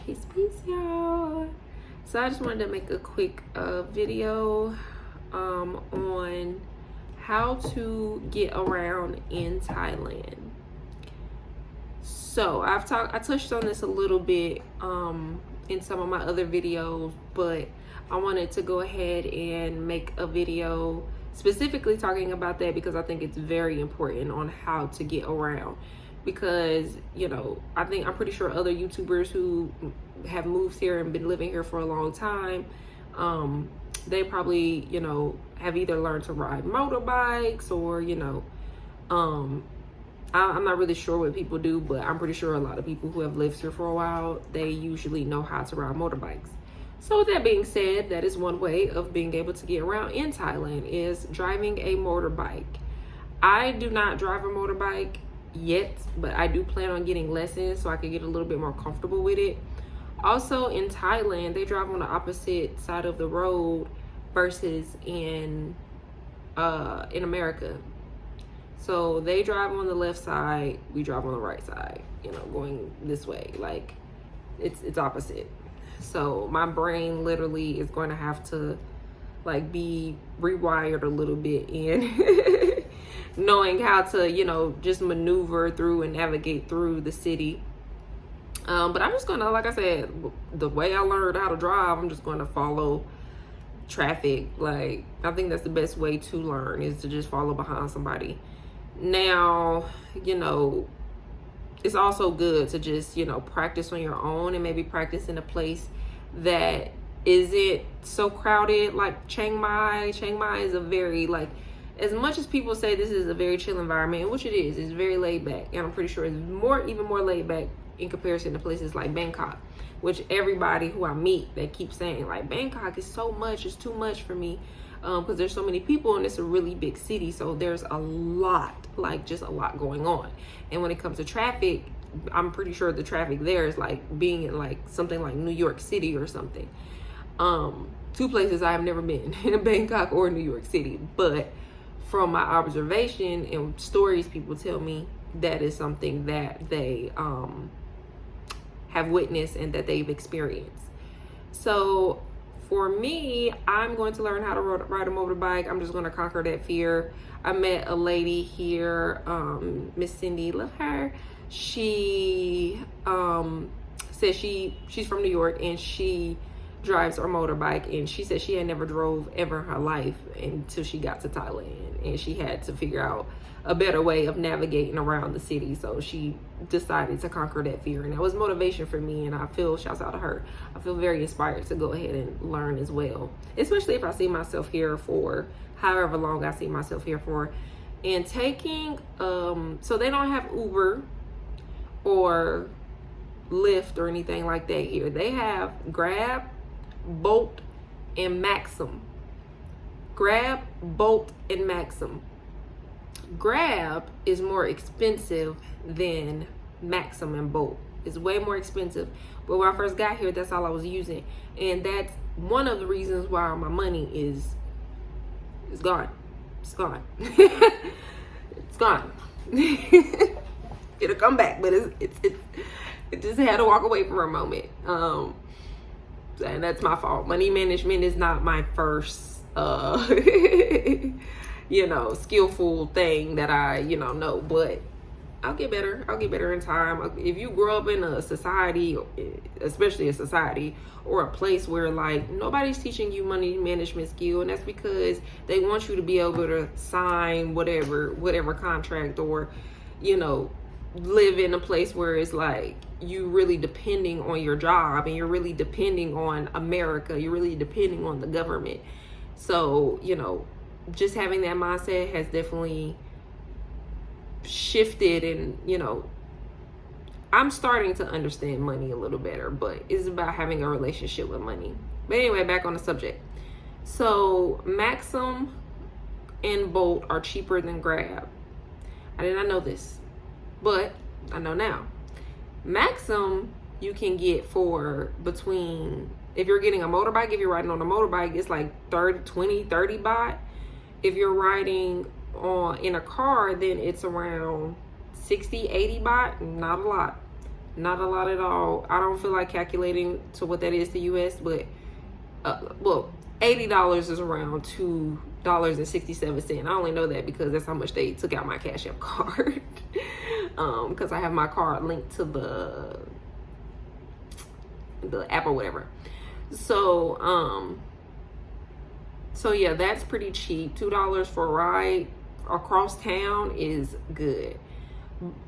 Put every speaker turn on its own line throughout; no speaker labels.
Peace, y'all. So I just wanted to make a quick video on how to get around in Thailand. So I touched on this a little bit in some of my other videos, but I wanted to go ahead and make a video specifically talking about that because I think it's very important on how to get around. Because, you know, I'm pretty sure other YouTubers who have moved here and been living here for a long time, they probably, you know, have either learned to ride motorbikes or, you know, I'm not really sure what people do, but I'm pretty sure a lot of people who have lived here for a while, they usually know how to ride motorbikes. So with that being said, that is one way of being able to get around in Thailand, is driving a motorbike. I do not drive a motorbike yet, but I do plan on getting lessons so I can get a little bit more comfortable with it. Also in Thailand, they drive on the opposite side of the road versus in America. So they drive on the left side, we drive on the right side, you know, going this way. Like it's opposite. So my brain literally is going to have to like be rewired a little bit in knowing how to, you know, just maneuver through and navigate through the city. But I'm just gonna, like I said, the way I learned how to drive, I'm just gonna follow traffic. Like, I think that's the best way to learn, is to just follow behind somebody. Now, you know, it's also good to just, you know, practice on your own and maybe practice in a place that isn't so crowded like Chiang Mai. Chiang Mai is a very, like, as much as people say this is a very chill environment, which it is, it's very laid back, and I'm pretty sure it's even more laid back in comparison to places like Bangkok, which everybody who I meet, they keep saying like Bangkok is so much, it's too much for me, because there's so many people and it's a really big city, so there's a lot, like just a lot going on. And when it comes to traffic, I'm pretty sure the traffic there is like being in like something like New York City or something. Two places I have never been, in Bangkok or New York City, but from my observation and stories people tell me, that is something that they have witnessed and that they've experienced. So for me, I'm going to learn how to ride a motorbike. I'm just going to conquer that fear. I met a lady here, Miss Cindy, love her. She said she's from New York and she drives her motorbike, and she said she had never drove ever in her life until she got to Thailand, and she had to figure out a better way of navigating around the city. So she decided to conquer that fear, and that was motivation for me. And I feel, shouts out to her, I feel very inspired to go ahead and learn as well, especially if I see myself here for however long I see myself here for. And taking so they don't have Uber or Lyft or anything like that here. They have Grab, Bolt, and Maxim. Grab, Bolt, and Maxim. Grab is more expensive than Maxim and Bolt. It's way more expensive. But when I first got here, that's all I was using. And that's one of the reasons why my money is gone. It's gone. It's gone. It'll come back, but it just had to walk away for a moment. And that's my fault. Money management is not my first you know, skillful thing that I, you know, but I'll get better. I'll get better in time. If you grow up in a society, especially a society or a place where like nobody's teaching you money management skill, and that's because they want you to be able to sign whatever contract, or, you know, live in a place where it's like you really depending on your job, and you're really depending on America, you're really depending on the government. So, you know, just having that mindset has definitely shifted, and, you know, I'm starting to understand money a little better, but it's about having a relationship with money. But anyway, back on the subject. So Maxim and Bolt are cheaper than Grab. I did not know this, but I know now. Maxim you can get for between, if you're getting a motorbike, if you're riding on a motorbike, it's like 20, 30 baht. If you're riding in a car, then it's around 60, 80 baht. Not a lot. Not a lot at all. I don't feel like calculating to what that is to US, but well, $80 is around $2.67. I only know that because that's how much they took out my Cash App card. Because I have my card linked to the app or whatever. So yeah, that's pretty cheap. $2 for a ride across town is good.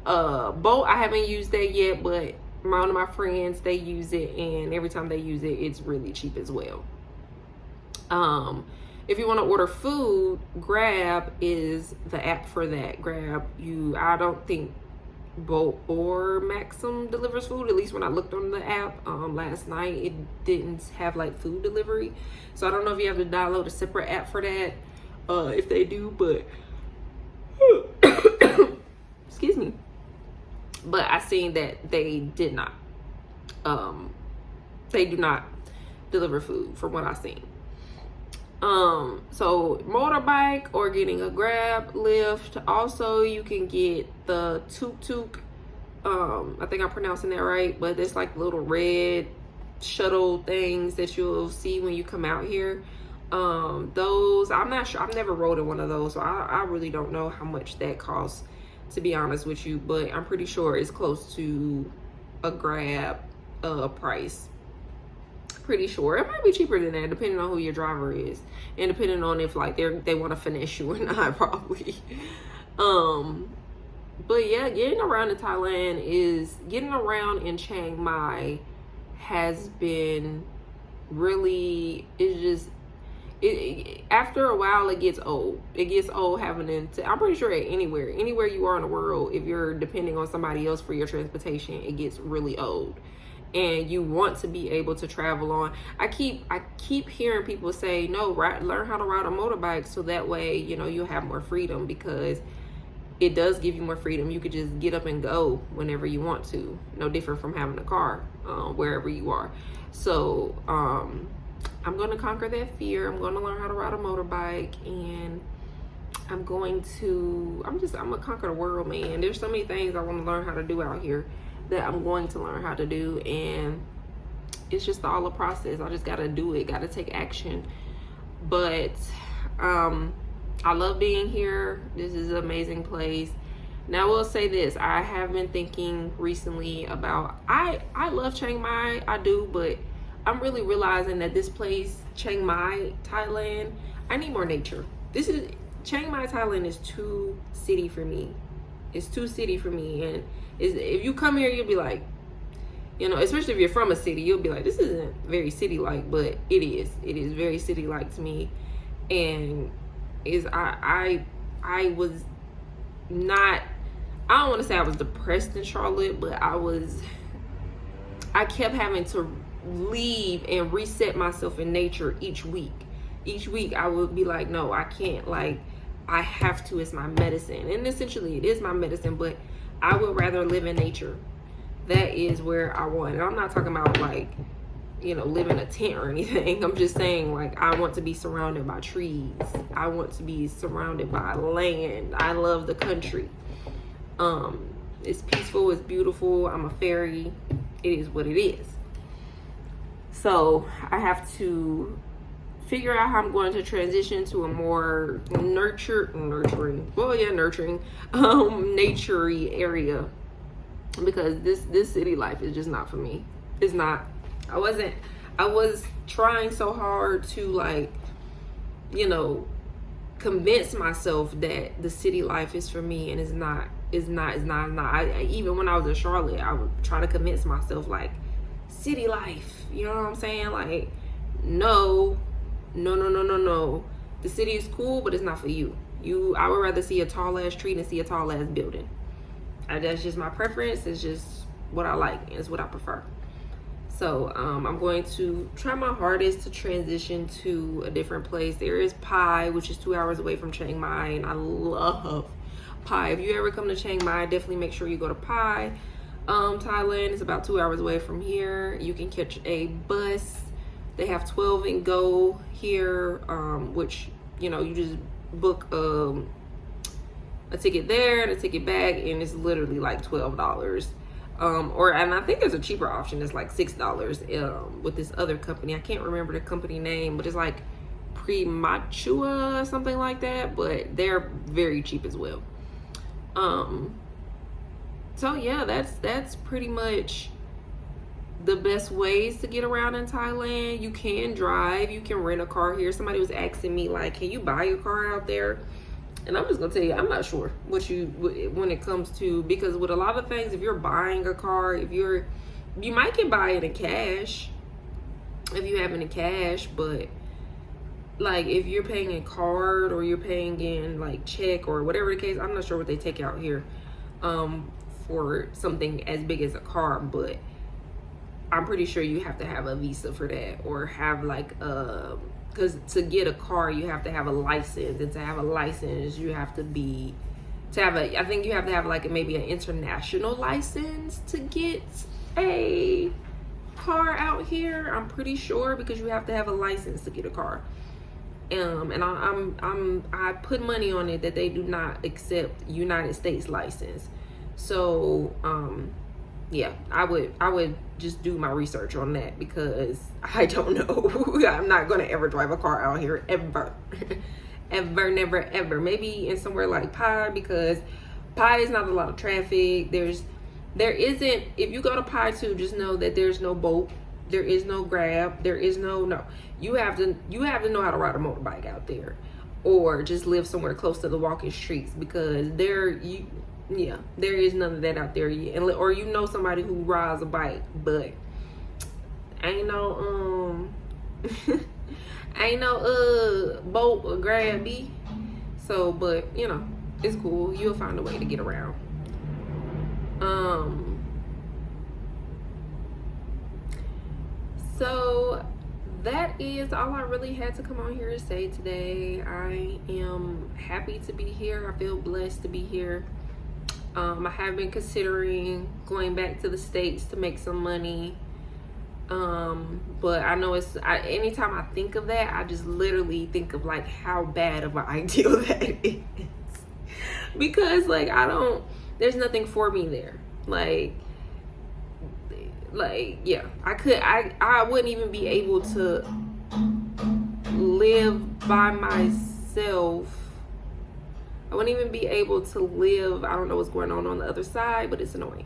Bolt, I haven't used that yet, but one of my friends, they use it, and every time they use it, it's really cheap as well. If you want to order food, Grab is the app for that. Grab, I don't think Bolt or Maxim delivers food. At least when I looked on the app last night, it didn't have like food delivery. So I don't know if you have to download a separate app for that. If they do, but excuse me. But I seen that they did not. They do not deliver food from what I seen. So motorbike or getting a Grab, Lyft. Also, you can get the tuk-tuk. I think I'm pronouncing that right, but it's like little red shuttle things that you'll see when you come out here. Those, I'm not sure. I've never rode in one of those, so I really don't know how much that costs, to be honest with you, but I'm pretty sure it's close to a Grab price. Pretty sure it might be cheaper than that, depending on who your driver is, and depending on if like they want to finesse you or not, probably. But yeah, getting around in Thailand getting around in Chiang Mai has been really, after a while it gets old. It gets old having to, I'm pretty sure anywhere you are in the world, if you're depending on somebody else for your transportation, it gets really old. And you want to be able to travel on. I keep hearing people say, no, learn how to ride a motorbike, so that way, you know, you'll have more freedom, because it does give you more freedom. You could just get up and go whenever you want to. No different from having a car wherever you are. So I'm going to conquer that fear. I'm going to learn how to ride a motorbike, and I'm going to conquer the world, man. There's so many things I want to learn how to do out here that I'm going to learn how to do, and it's just all a process. I just gotta do it, gotta take action. But I love being here. This is an amazing place. Now I will say this, I have been thinking recently about, I love Chiang Mai, I do, but I'm really realizing that this place, Chiang Mai, Thailand, I need more nature. Chiang Mai, Thailand is too city for me. It's too city for me, and if you come here, you'll be like, you know, especially if you're from a city, you'll be like, this isn't very city-like, but it is very city-like to me. And I was not, I don't want to say I was depressed in Charlotte, but I kept having to leave and reset myself in nature each week. Each week I would be like, no, I can't, like, I have to, it's my medicine. And essentially it is my medicine, but I would rather live in nature. That is where I want. And I'm not talking about like, you know, live in a tent or anything. I'm just saying, like, I want to be surrounded by trees. I want to be surrounded by land. I love the country. It's peaceful, it's beautiful. I'm a fairy. It is what it is. So I have to figure out how I'm going to transition to a more nurturing, naturey area, because this city life is just not for me. It's not. I was trying so hard to, like, you know, convince myself that the city life is for me, and it's not. Even when I was in Charlotte, I would try to convince myself, like, city life, you know what I'm saying? Like, no. The city is cool, but it's not for you. I would rather see a tall ass tree than see a tall ass building. That's just my preference. It's just what I like, and it's what I prefer. So I'm going to try my hardest to transition to a different place. There is Pai, which is 2 hours away from Chiang Mai, and I love Pai. If you ever come to Chiang Mai, definitely make sure you go to Pai. Thailand is about 2 hours away from here. You can catch a bus. They have 12 and go here, which, you know, you just book a ticket there and a ticket back, and it's literally like $12. And I think there's a cheaper option. It's like $6 with this other company. I can't remember the company name, but it's like Primachua, something like that, but they're very cheap as well. So yeah, that's pretty much the best ways to get around in Thailand. You can drive, you can rent a car here. Somebody was asking me like, can you buy a car out there? And I'm just gonna tell you, I'm not sure when it comes to, because with a lot of things, if you're buying a car, you might can buy it in cash if you have it in cash, but like if you're paying in card or you're paying in like check or whatever the case, I'm not sure what they take out here for something as big as a car, but I'm pretty sure you have to have a visa for that, or have like because to get a car you have to have a license, and to have a license you have to I think you have to have like maybe an international license to get a car out here. I'm pretty sure, because you have to have a license to get a car. And I put money on it that they do not accept United States license. So yeah, I would just do my research on that, because I don't know. I'm not gonna ever drive a car out here ever. Ever, never, ever. Maybe in somewhere like Pi, because Pi is not a lot of traffic. There isn't, if you go to Pi 2, just know that there's no boat, there is no Grab, there is no. You have to know how to ride a motorbike out there, or just live somewhere close to the walking streets, because there is none of that out there yet. Or you know somebody who rides a bike, but ain't no boat or Grab B. So, but you know, it's cool. You'll find a way to get around. So that is all I really had to come on here to say today. I am happy to be here. I feel blessed to be here. I have been considering going back to the States to make some money. But I know anytime I think of that, I just literally think of like how bad of an ideal that is. Because like there's nothing for me there. Like yeah, I wouldn't even be able to live by myself. I wouldn't even be able to live. I don't know what's going on the other side, but it's annoying.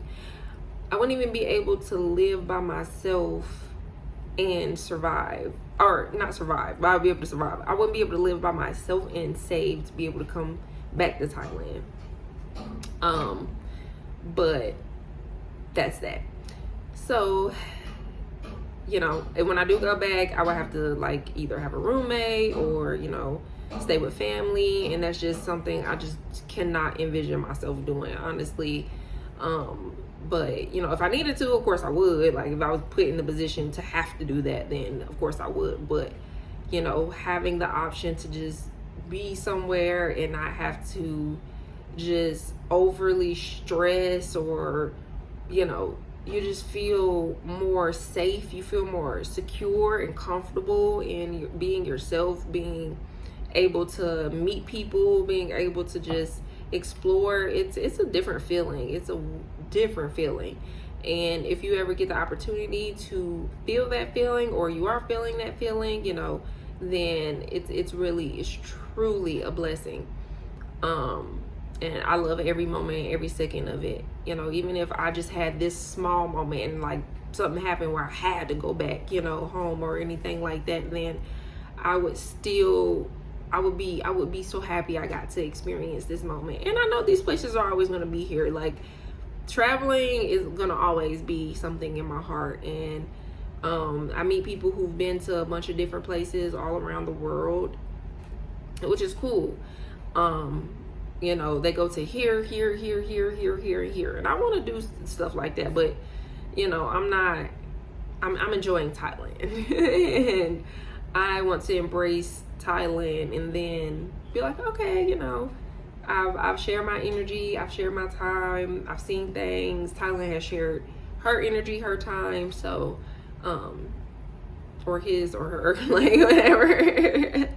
I wouldn't even be able to live by myself and survive. Or not survive, but I'll be able to survive. I wouldn't be able to live by myself and save to be able to come back to Thailand. But that's that. So, you know, when I do go back, I would have to like either have a roommate or, you know, stay with family, and that's just something I just cannot envision myself doing, honestly. But you know, if I needed to, of course I would. Like if I was put in the position to have to do that, then of course I would. But you know, having the option to just be somewhere and not have to just overly stress, or you know, you just feel more safe, you feel more secure and comfortable in being yourself, being able to meet people, being able to just explore. It's a different feeling. It's a different feeling. And if you ever get the opportunity to feel that feeling, or you are feeling that feeling, you know, then it's truly a blessing. And I love every moment, every second of it. You know, even if I just had this small moment and like something happened where I had to go back, you know, home or anything like that, then I would be so happy I got to experience this moment. And I know these places are always going to be here. Like traveling is going to always be something in my heart. And I meet people who've been to a bunch of different places all around the world, which is cool. You know, they go to here, and I want to do stuff like that, but you know, I'm enjoying Thailand and I want to embrace Thailand and then be like, okay, you know, I've shared my energy, I've shared my time, I've seen things. Thailand has shared her energy, her time. So or his or her, like whatever.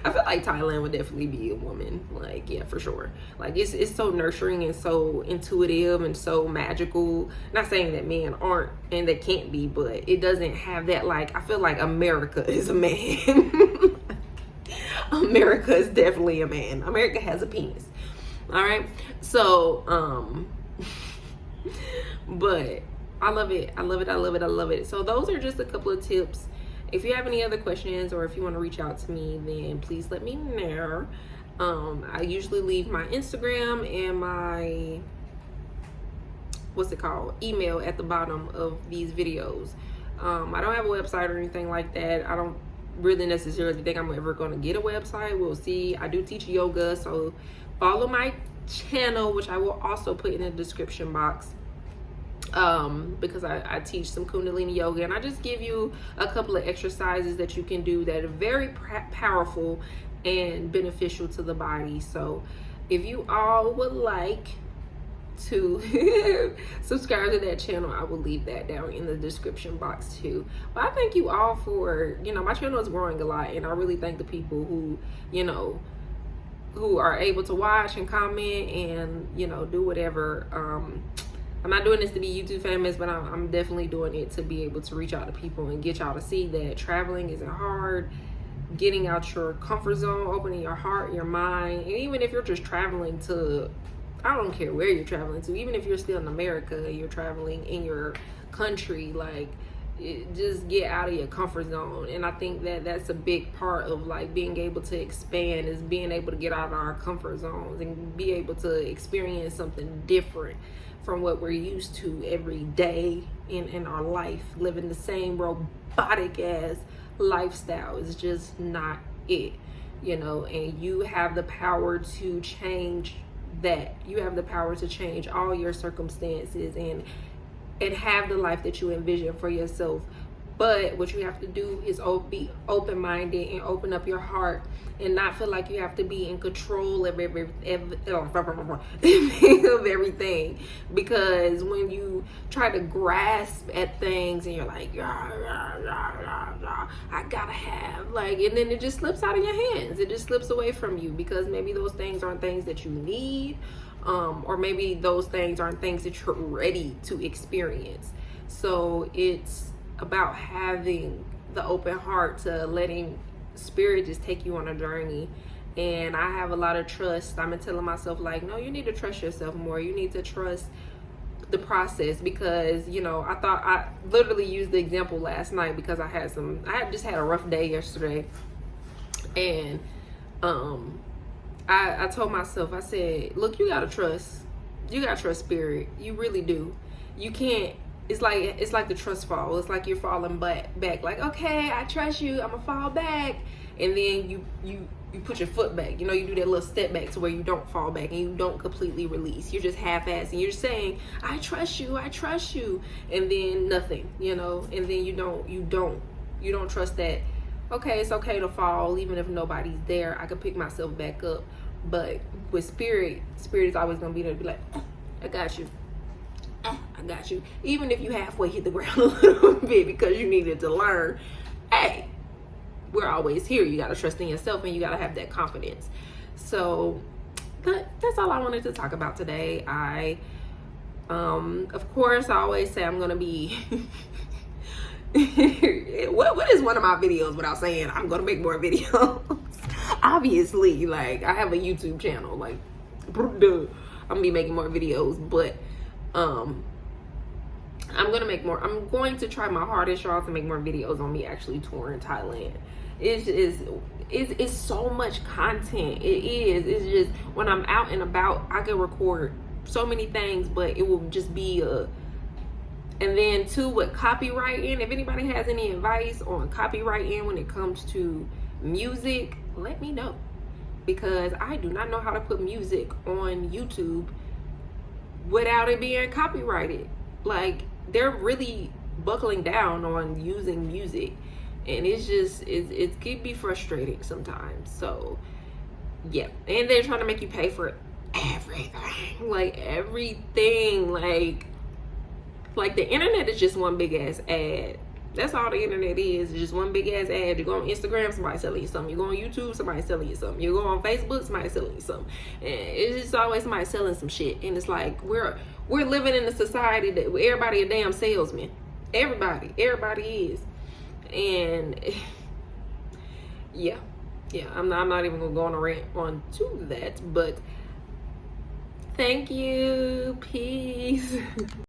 I feel like Thailand would definitely be a woman, like, yeah, for sure. Like it's so nurturing and so intuitive and so magical. Not saying that men aren't and they can't be, but it doesn't have that, like, I feel like America is a man. America is definitely a man. America has a penis. All right, so but I love it. I love it. I love it. I love it. So those are just a couple of tips. If you have any other questions or if you want to reach out to me, then please let me know. I usually leave my Instagram and my, what's it called, email at the bottom of these videos. I don't have a website or anything like that. I don't really necessarily think I'm ever going to get a website. We'll see. I do teach yoga, so follow my channel, which I will also put in the description box. Because I teach some kundalini yoga, and I just give you a couple of exercises that you can do that are very powerful and beneficial to the body. So if you all would like to subscribe to that channel, I will leave that down in the description box too. But I thank you all for, my channel is growing a lot, and I really thank the people who, who are able to watch and comment and, do whatever. I'm not doing this to be YouTube famous, but I'm definitely doing it to be able to reach out to people and get y'all to see that traveling isn't hard. Getting out your comfort zone, opening your heart, your mind, and even if you're just traveling to, I don't care where you're traveling to, even if you're still in America and you're traveling in your country, like, just get out of your comfort zone. And I think that that's a big part of, like, being able to expand, is being able to get out of our comfort zones and be able to experience something different from what we're used to every day in our life. Living the same robotic ass lifestyle is just not it, and you have the power to change that. You have the power to change all your circumstances and have the life that you envision for yourself. But what you have to do is be open-minded and open up your heart and not feel like you have to be in control of everything. Because when you try to grasp at things and you're like, I gotta have, like, and then it just slips out of your hands. It just slips away from you because maybe those things aren't things that you need, or maybe those things aren't things that you're ready to experience. So it's about having the open heart to letting spirit just take you on a journey. And I have a lot of trust. I've been telling myself, like, no, you need to trust yourself more. You need to trust the process, because I literally used the example last night because I had just had a rough day yesterday, and I told myself, I said, look, you gotta trust spirit. You really do. You can't. It's like the trust fall. It's like you're falling back. Like, okay, I trust you. I'm gonna fall back, and then you put your foot back. You do that little step back to where you don't fall back and you don't completely release. You're just half-assing. You're saying, I trust you, and then nothing. And then you don't trust that. Okay, it's okay to fall even if nobody's there. I can pick myself back up. But with spirit is always gonna be there to be like, I got you. I got you. Even if you halfway hit the ground a little bit because you needed to learn, hey, we're always here. You got to trust in yourself and you got to have that confidence. So that's all I wanted to talk about today. Of course, I always say I'm going to be, what is one of my videos without saying I'm going to make more videos? Obviously, like, I have a YouTube channel, like, I'm going to be making more videos, but I'm going to try my hardest, y'all, to make more videos on me actually touring Thailand. It's so much content. It's just, when I'm out and about, I can record so many things, but it will just be and then too, with copywriting, if anybody has any advice on copywriting when it comes to music, let me know, because I do not know how to put music on YouTube without it being copyrighted. Like, they're really buckling down on using music, and it could be frustrating sometimes. So yeah, and they're trying to make you pay for everything, like the internet is just one big ass ad. That's all the internet is. It's just one big ass ad. You go on Instagram, somebody selling you something. You go on YouTube, somebody selling you something. You go on Facebook, somebody selling you something. And it's just always somebody selling some shit. And it's like we're living in a society that everybody a damn salesman. Everybody is. And yeah, I'm not even gonna go on a rant on to that. But thank you. Peace.